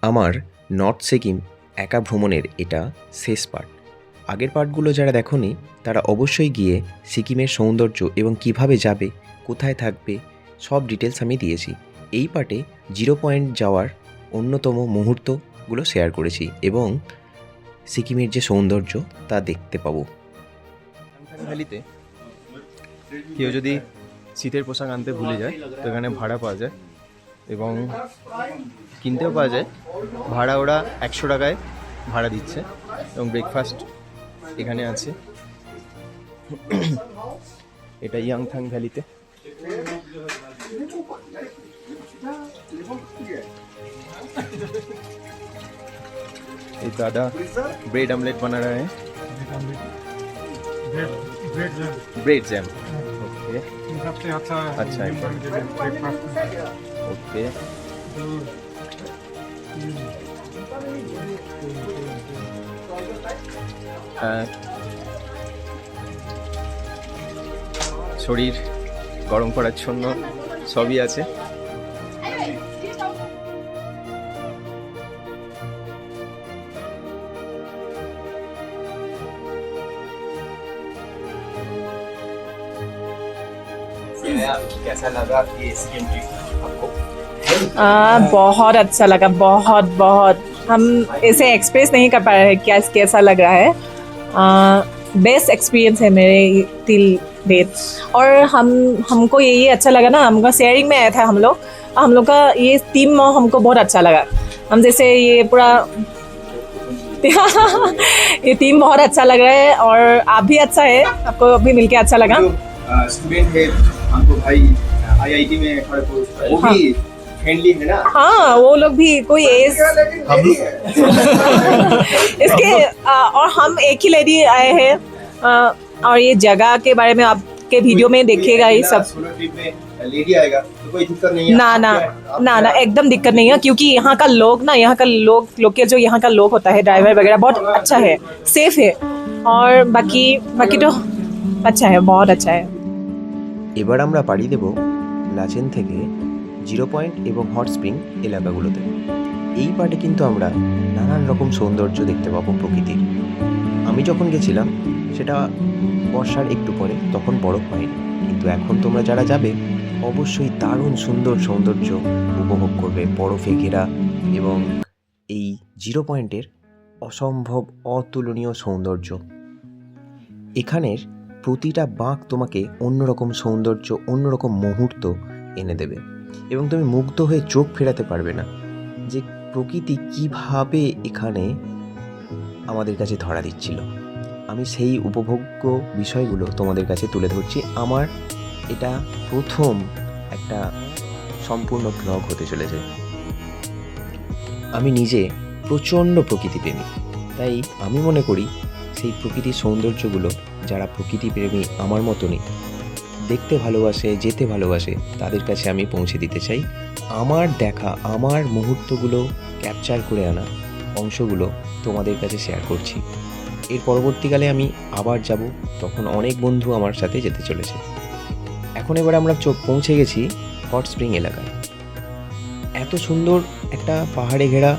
আমার নর্থ সিকিম একা ভ্রমণের এটা শেষ পার্ট। আগের পার্টগুলো যারা দেখোনি তারা অবশ্যই গিয়ে সিকিমের সৌন্দর্য এবং কিভাবে যাবে, কোথায় থাকবে, সব ডিটেলস আমি দিয়েছি। এই পার্টে 0 পয়েন্ট যাওয়ার অন্যতম মুহূর্তগুলো শেয়ার করেছি এবং সিকিমের যে সৌন্দর্য তা দেখতে পাবো। ভ্যালিতে কেউ যদি শীতের পোশাক আনতে ভুলে যায় তো এখানে ভাড়া পাওয়া যায় এবং কিনতেও পাওয়া যায়। ভাড়া ওরা 100 টাকায় ভাড়া দিচ্ছে এবং ব্রেকফাস্ট এখানে আছে। এটা ইয়াংথাং ভ্যালিতে। ये दादा ब्रेड ऑमलेट बना रहे हैं। ब्रेड जैम ओके, सबसे अच्छा अच्छा है। ब्रेकफास्ट ओके শরীর গরম করার জন্য সবই আছে। कैसा लगा ये सिक्किम ट्रिप आपको? बहुत अच्छा लगा, बहुत बहुत। हम इसे एक्सप्रेस नहीं कर पा रहे हैं क्या कैसा लग रहा है। बेस्ट एक्सपीरियंस है मेरे टिल डेट। और हमको यही अच्छा लगा ना, हमको शेयरिंग में आया था हम लोग का ये टीम हमको बहुत अच्छा लगा। हम जैसे ये पूरा ये टीम बहुत अच्छा लग रहा है और आप भी अच्छा है, आपको भी मिलके अच्छा लगा। स्टूडेंट है हमको भाई आईआईटी में खड़गपुर, वो भी फ्रेंडली है ना? हाँ, वो लोग भी कोई एज इसके और हम एक ही लेडी आए हैं। और ये जगह के बारे में आपके वीडियो में देखिएगा ये सब। सोलो ट्रिप में लेडी आएगा तो कोई दिक्कत नहीं है? ना एकदम दिक्कत नहीं है, क्योंकि यहाँ का लोग ना, यहाँ का लोग के जो यहाँ का लोग होता है, ड्राइवर वगैरह बहुत अच्छा है, सेफ है। और बाकी तो अच्छा है, बहुत अच्छा है। এবার আমরা পাড়ি দেব লাচেন থেকে 0 পয়েন্ট এবং হট স্প্রিং এলাকাগুলোতে। এই পার্টে কিন্তু আমরা নানান রকম সৌন্দর্য দেখতে পাবো প্রকৃতির। আমি যখন গেছিলাম সেটা বর্ষার একটু পরে, তখন বরফ হয়নি, কিন্তু এখন তোমরা যারা যাবে অবশ্যই দারুণ সুন্দর সৌন্দর্য উপভোগ করবে, বরফে ঘেরা এবং এই 0 পয়েন্টের অসম্ভব অতুলনীয় সৌন্দর্য। এখানের প্রতিটা বাঁক তোমাকে অন্যরকম সৌন্দর্য, অন্যরকম মুহূর্ত এনে দেবে এবং তুমি মুগ্ধ হয়ে চোখ ফেরাতে পারবে না যে প্রকৃতি কিভাবে এখানে আমাদের কাছে ধরা দিচ্ছিল। আমি সেই উপভোগ্য বিষয়গুলো তোমাদের কাছে তুলে ধরছি। আমার এটা প্রথম একটা সম্পূর্ণ ব্লগ হতে চলেছে। আমি নিজে প্রচণ্ড প্রকৃতিপ্রেমী, তাই আমি মনে করি সেই প্রকৃতির সৌন্দর্যগুলো যারা প্রকৃতিপ্রেমী আমার মতনই দেখতে ভালোবাসে, যেতে ভালোবাসে, তাদের কাছে আমি পৌঁছে দিতে চাই। আমার দেখা, আমার মুহূর্তগুলো ক্যাপচার করে আনা অংশগুলো তোমাদের কাছে শেয়ার করছি। এর পরবর্তীকালে আমি আবার যাব, তখন অনেক বন্ধু আমার সাথে যেতে চলেছে। এখন এবার আমরা পৌঁছে গেছি হট স্প্রিং এলাকায়। এত সুন্দর একটা পাহাড়ে ঘেরা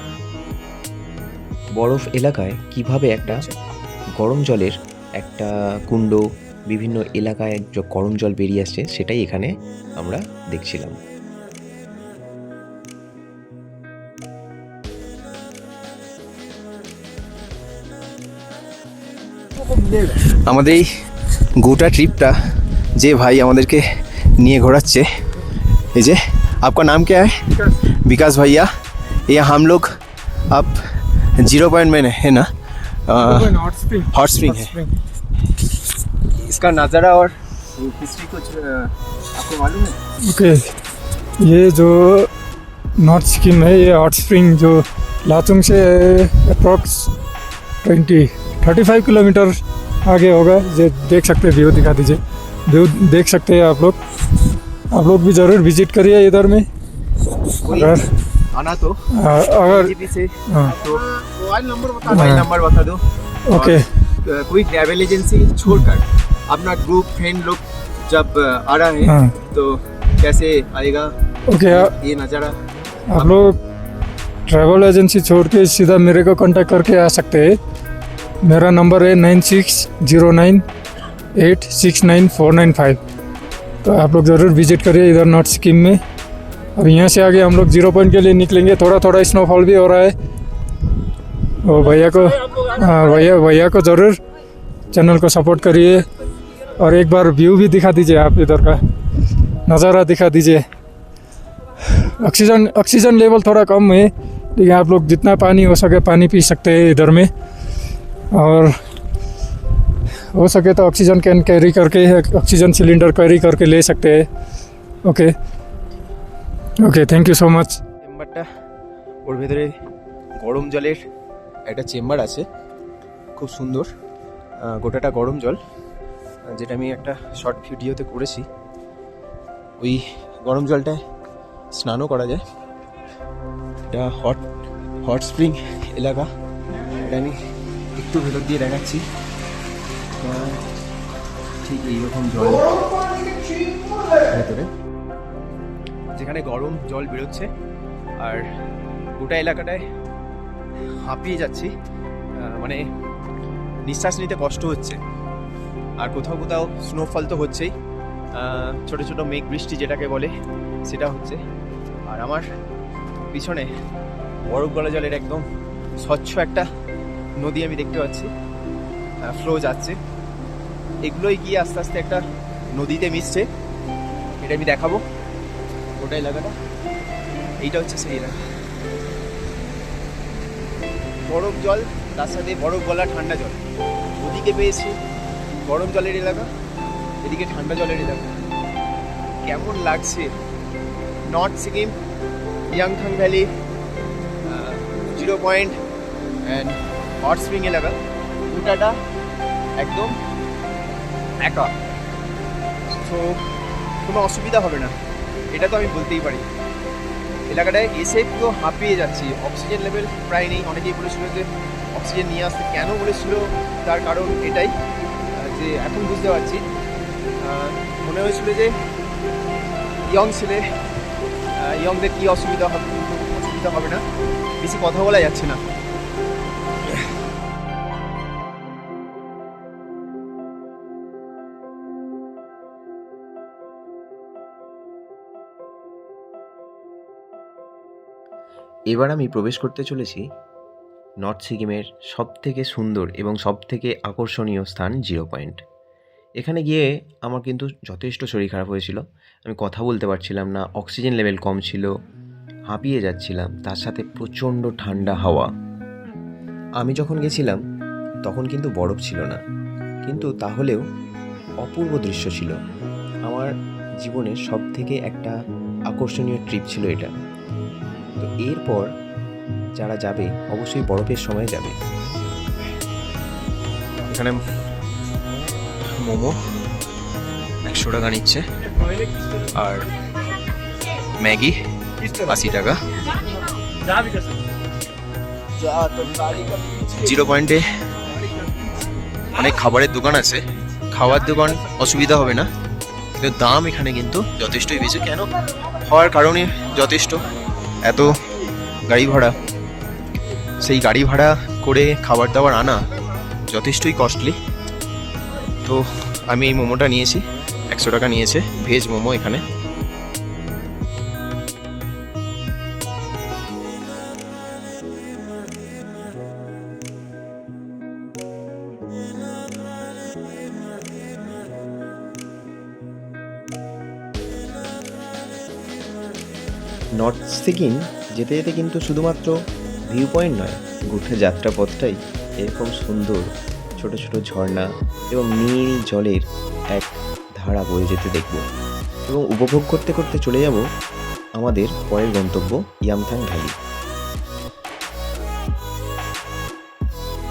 বরফ এলাকায় কিভাবে একটা গরম জলের একটা কুণ্ড, বিভিন্ন এলাকায় গরম জল বেরিয়ে আসছে, সেটাই এখানে আমরা দেখছিলাম। আমাদের এই গোটা ট্রিপটা যে ভাই আমাদেরকে নিয়ে घोराচ্ছে, ये जे आपका नाम क्या है? विकास भैया। ये हम लोग अब 0 पॉइंट में है ना, हॉट स्प्रिंग है। इसका नज़ारा और हिस्ट्री कुछ आपको मालूम है? ओके, ये जो नॉर्थ सिक्किम है, ये हॉट स्प्रिंग जो लाचुंग से अप्रॉक्स 35 किलोमीटर आगे होगा। ये देख सकते हैं, व्यू दिखा दीजिए, व्यू देख सकते हैं आप लोग भी ज़रूर विजिट करिए इधर में। अगर आना तो अगर जीपी से हाँ, तो मोबाइल नंबर बता दो। ओके, कोई ट्रैवल एजेंसी छोड़कर अपना ग्रुप फ्रेंड लोग जब आ रहा है हाँ, तो कैसे आएगा ओके। ये नज़ारा? आप लोग ट्रैवल एजेंसी छोड़ के सीधा मेरे को कांटेक्ट करके आ सकते हैं। मेरा नंबर है 9609869495। तो आप लोग ज़रूर विजिट करिए इधर नॉर्थ सिक्किम में। और यहाँ से आगे हम लोग 0 पॉइंट के लिए निकलेंगे। थोड़ा थोड़ा स्नोफॉल भी हो रहा है। और भैया को ज़रूर चैनल को सपोर्ट करिए। और एक बार व्यू भी दिखा दीजिए, आप इधर का नज़ारा दिखा दीजिए। ऑक्सीजन लेवल थोड़ा कम है, लेकिन आप लोग जितना पानी हो सके पानी पी सकते हैं इधर में। और हो सके तो ऑक्सीजन कैन कैरी करके, ऑक्सीजन सिलेंडर कैरी करके ले सकते हैं। Okay, thank you so much. চেম্বারটা, ওর ভেতরে গরম জলের একটা চেম্বার আছে, খুব সুন্দর। গোটাটা গরম জল, যেটা আমি একটা শর্ট ভিডিওতে করেছি। ওই গরম জলটায় স্নানও করা যায়। এটা হট স্প্রিং এলাকা। এটা আমি একটু ভেতর দিয়ে দেখাচ্ছি। ঠিক এইরকম জল ভেতরে, যেখানে গরম জল বেরোচ্ছে। আর গোটা এলাকাটায় হাঁপিয়ে যাচ্ছি, মানে নিঃশ্বাস নিতে কষ্ট হচ্ছে। আর কোথাও কোথাও স্নোফল তো হচ্ছেই, ছোট ছোট মেঘ বৃষ্টি যেটাকে বলে সেটা হচ্ছে। আর আমার পিছনে বরফ গলা জলের একদম স্বচ্ছ একটা নদী আমি দেখতে পাচ্ছি, ফ্লো যাচ্ছে। এগুলোই গিয়ে আস্তে আস্তে একটা নদীতে মিশছে। এটা আমি দেখাবো গোটা এলাকাটা। এইটা হচ্ছে সেই এলাকা, বরফ জল তার সাথে বরফ গলা ঠান্ডা জল। ওদিকে পেয়েছি গরম জলের এলাকা, এদিকে ঠান্ডা জলের এলাকা। কেমন লাগছে? North Sikkim, Yangthang valley, 0 point and hot spring এলাকা, গোটাটা একদম একা। তো কোনো অসুবিধা হবে না, এটা তো আমি বলতেই পারি। এলাকাটায় এসে পুরো হাঁপিয়ে যাচ্ছি। অক্সিজেন লেভেল প্রায় নেই। অনেকেই বলেছিল যে অক্সিজেন নিয়ে আসতে, কেন বলেছিল তার কারণ এটাই যে এখন বুঝতে পারছি। মনে হয়েছিল যে ইয়ং ছেলে, ইয়ংদের কী অসুবিধা হবে না, বেশি কথা বলা যাচ্ছে না। এবার আমি প্রবেশ করতে চলেছি নর্থ সিকিমের সবথেকে সুন্দর এবং সবথেকে আকর্ষণীয় স্থান 0 পয়েন্ট। এখানে গিয়ে আমার কিন্তু যথেষ্ট শরীর খারাপ হয়েছিল। আমি কথা বলতে পারছিলাম না, অক্সিজেন লেভেল কম ছিল, হাঁপিয়ে যাচ্ছিলাম, তার সাথে প্রচণ্ড ঠান্ডা হাওয়া। আমি যখন গেছিলাম তখন কিন্তু বরফ ছিল না, কিন্তু তাহলেও অপূর্ব দৃশ্য ছিল। আমার জীবনের সবথেকে একটা আকর্ষণীয় ট্রিপ ছিল এটা। তো এরপর যারা যাবে অবশ্যই বরফের সময় যাবে। এখানে মোমো 100 টাকা নিচ্ছে, আর ম্যাগি 80 টাকা। 0 পয়েন্টে অনেক খাবারের দোকান আছে, খাওয়ার দোকান অসুবিধা হবে না, কিন্তু দাম এখানে কিন্তু যথেষ্টই বেশি। কেন হওয়ার কারণে যথেষ্ট, এত গাড়ি ভাড়া, সেই গাড়ি ভাড়া করে খাবার দাবার আনা যথেষ্টই কস্টলি। তো আমি এই মোমোটা নিয়েছি, 100 টাকা নিয়েছে, ভেজ মোমো এখানে। নর্থ সিকিম যেতে যেতে কিন্তু শুধুমাত্র ভিউ পয়েন্ট নয়, গোটা যাত্রাপথটাই এরকম সুন্দর ছোট ছোট ঝর্ণা এবং নীল জলের এক ধারা বয়ে যেতে দেখব এবং উপভোগ করতে করতে চলে যাব আমাদের পরের গন্তব্য ইয়ামথাং ভ্যালি।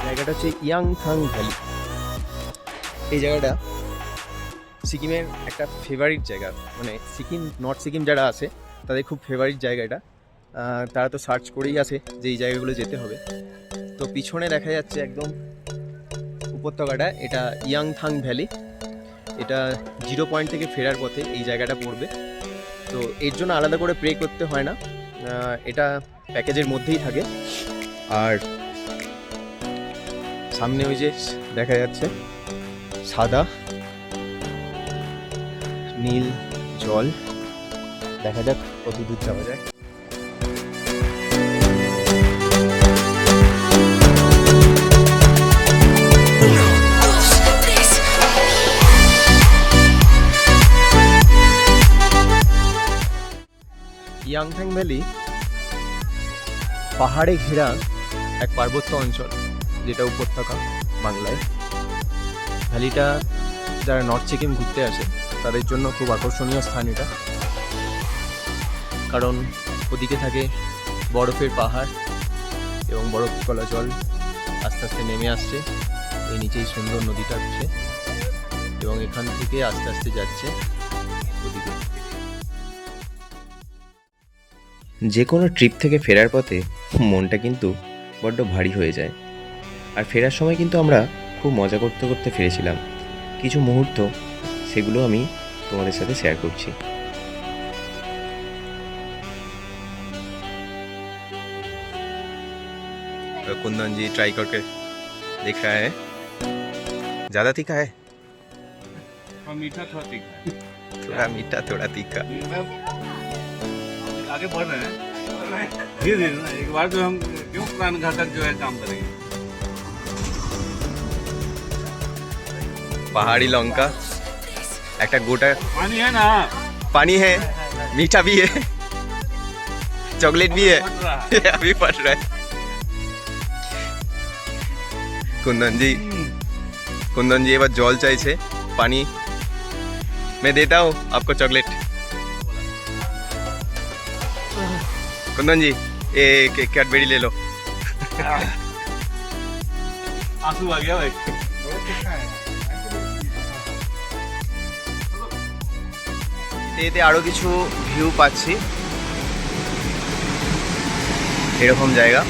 জায়গাটা হচ্ছে ইয়াংথাং ভ্যালি। এই জায়গাটা সিকিমের একটা ফেভারিট জায়গা, মানে সিকিম, নর্থ সিকিম যারা আছে তাদের খুব ফেভারিট জায়গা এটা। তারা তো সার্চ করেই আছে যে এই জায়গাগুলো যেতে হবে। তো পিছনে দেখা যাচ্ছে একদম উপত্যকাটা, এটা ইয়াংথাং ভ্যালি। এটা 0 পয়েন্ট থেকে ফেরার পথে এই জায়গাটা পড়বে। তো এর জন্য আলাদা করে প্রে করতে হয় না, এটা প্যাকেজের মধ্যেই থাকে। আর সামনে ওই যে দেখা যাচ্ছে সাদা নীল জল, দেখা যাক কত দূর যাওয়া যায়। ইয়াংথাং ভ্যালি পাহাড়ে ঘেরা এক পার্বত্য অঞ্চল, যেটা উপত্যকা বাংলায়। ভ্যালিটা যারা নর্থ সিকিম ঘুরতে আসে তাদের জন্য খুব আকর্ষণীয় স্থান এটা, কারণ ওদিকে থাকে বরফের পাহাড় এবং বরফ গলা জল আস্তে আস্তে নেমে আসছে এই নিচেই সুন্দর নদীটা আছে, এবং এখান থেকে আস্তে আস্তে যাচ্ছে ওদিকে। যে কোনো ট্রিপ থেকে ফেরার পথে মনটা কিন্তু বড্ড ভারী হয়ে যায়। আর ফেরার সময় কিন্তু আমরা খুব মজা করতে করতে ফিরেছিলাম। কিছু মুহূর্ত সেগুলো আমি তোমাদের সাথে শেয়ার করছি। कुंदन जी ट्राई करके देख रहा है, ज़्यादा तीखा है? और मीठा थोड़ा तीखा है। थोड़ा मीठा थोड़ा तीखा। आगे बढ़ रहे हैं धीरे धीरे ना, एक बार जो हम क्यों प्राण घातक जो है काम करेंगे। पहाड़ी लंका एक गोटा पानी है ना, पानी है, मीठा भी है, चॉकलेट भी है, फट रहा है। अभी फट रहा है। कुंदन जी এবার জল চাইছে, পানি मैं देता हूँ आपको चॉकलेट। कुंदन जी एक कैडबेरी ले लो। आंसू आ गया भाई। এতে আরো কিছু ভিউ পাচ্ছি, এরকম জায়গা।